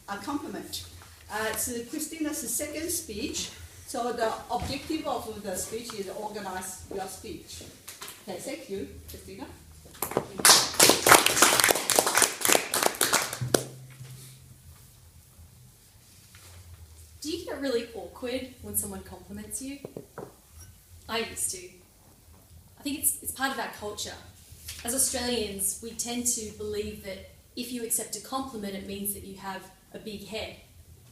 a compliment. It's Christina's second speech, so the objective of the speech is organize your speech. Okay, thank you, Christina. Do you get really awkward when someone compliments you? I used to. I think it's part of our culture. As Australians, we tend to believe that if you accept a compliment, it means that you have a big head.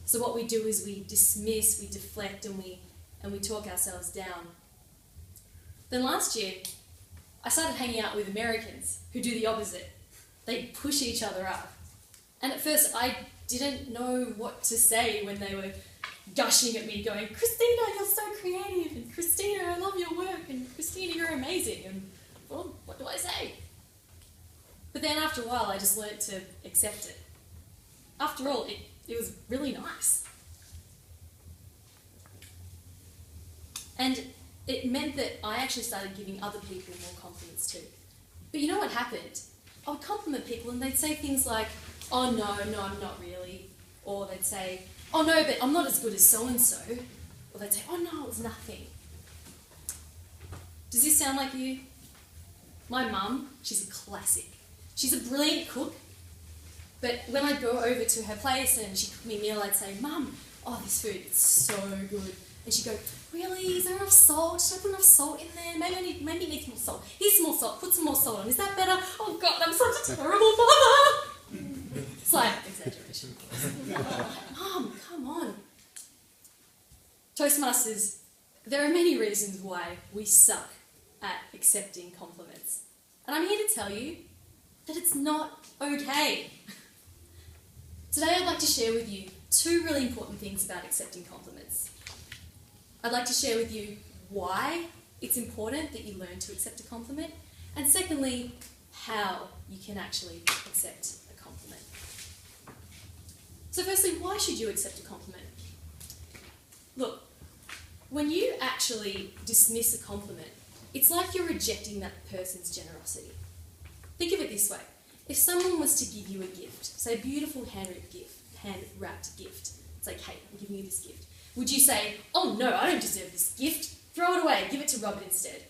So what we do is we dismiss, we deflect, and we talk ourselves down. Then last year, I started hanging out with Americans who do the opposite. They push each other up. And at first, I didn't know what to say when they were gushing at me, going, "Christina, you're so creative," and "Christina, I love your work," and "Christina, you're amazing," and well, what do I say? But then after a while, I just learnt to accept it. After all, it was really nice. And it meant that I actually started giving other people more compliments too. But you know what happened? I would compliment people and they'd say things like, "Oh no, I'm not really." Or they'd say, "Oh no, but I'm not as good as so-and-so." Or they'd say, "Oh no, it was nothing." Does this sound like you? My mum, she's a classic. She's a brilliant cook, but when I'd go over to her place and she'd cook me a meal, I'd say, "Mum, oh, this food is so good." And she'd go, "Really? Is there enough salt? Should I put enough salt in there? Maybe it needs more salt. Here's some more salt. Put some more salt on. Is that better? Oh God, I'm such a terrible mother." Slight exaggeration, of course. Mum, come on. Toastmasters, there are many reasons why we suck at accepting compliments. And I'm here to tell you that it's not okay. Today I'd like to share with you two really important things about accepting compliments. I'd like to share with you why it's important that you learn to accept a compliment, and secondly, how you can actually accept a compliment. So firstly, why should you accept a compliment? Look, when you actually dismiss a compliment, it's like you're rejecting that person's generosity. Think of it this way. If someone was to give you a gift, say a beautiful hand-wrapped gift, it's like, "Hey, I'm giving you this gift," would you say, "Oh no, I don't deserve this gift, throw it away, give it to Robert instead"?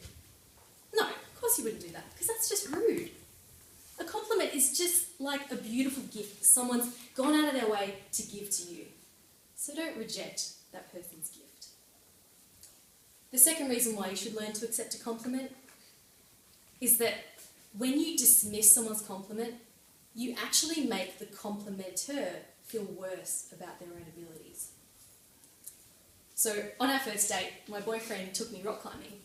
No, of course you wouldn't do that, because that's just rude. A compliment is just like a beautiful gift that someone's gone out of their way to give to you. So don't reject that person's gift. The second reason why you should learn to accept a compliment is that when you dismiss someone's compliment, you actually make the complimenteur feel worse about their own abilities. So on our first date, my boyfriend took me rock climbing,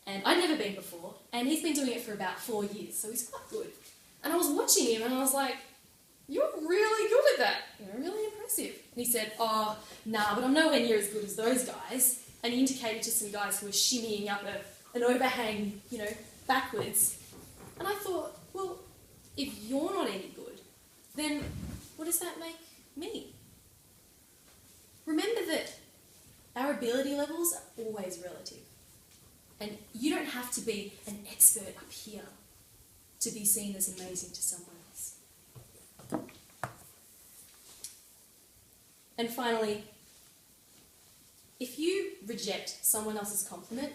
and I'd never been before, and he's been doing it for about 4 years, so he's quite good. And I was watching him and I was like, "You're really good at that, really impressive." And he said, "Oh, nah, but I'm nowhere near as good as those guys." And he indicated to some guys who were shimmying up an overhang, backwards. And I thought, well, if you're not any good, then what does that make me? Remember that our ability levels are always relative. And you don't have to be an expert up here to be seen as amazing to someone else. And finally, if you reject someone else's compliment,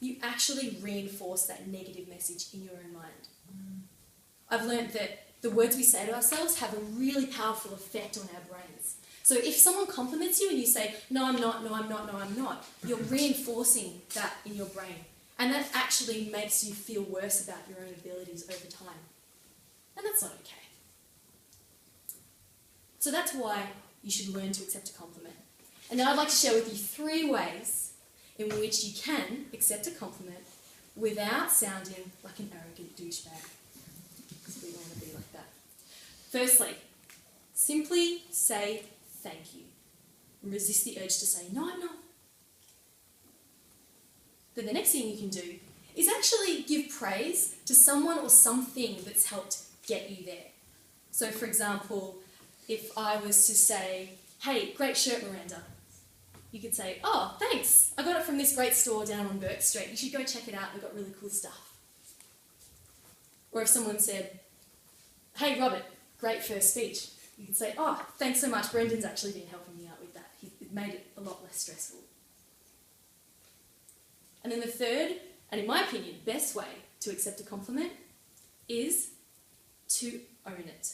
you actually reinforce that negative message in your own mind. I've learned that the words we say to ourselves have a really powerful effect on our brains. So if someone compliments you and you say, "No, I'm not, no, I'm not, no, I'm not," you're reinforcing that in your brain. And that actually makes you feel worse about your own abilities over time. And that's not okay. So that's why you should learn to accept a compliment. And now I'd like to share with you 3 ways in which you can accept a compliment without sounding like an arrogant douchebag. Because we want to be like that. Firstly, simply say thank you. And resist the urge to say, "No, I'm not." Then the next thing you can do is actually give praise to someone or something that's helped get you there. So for example, if I was to say, "Hey, great shirt, Miranda," you could say, "Oh, thanks. I got it from this great store down on Burke Street. You should go check it out. They've got really cool stuff." Or if someone said, "Hey, Robert, great first speech," You can say, oh, thanks so much, Brendan's actually been helping me out with that. It made it a lot less stressful. And then the third, and in my opinion, best way to accept a compliment is to own it.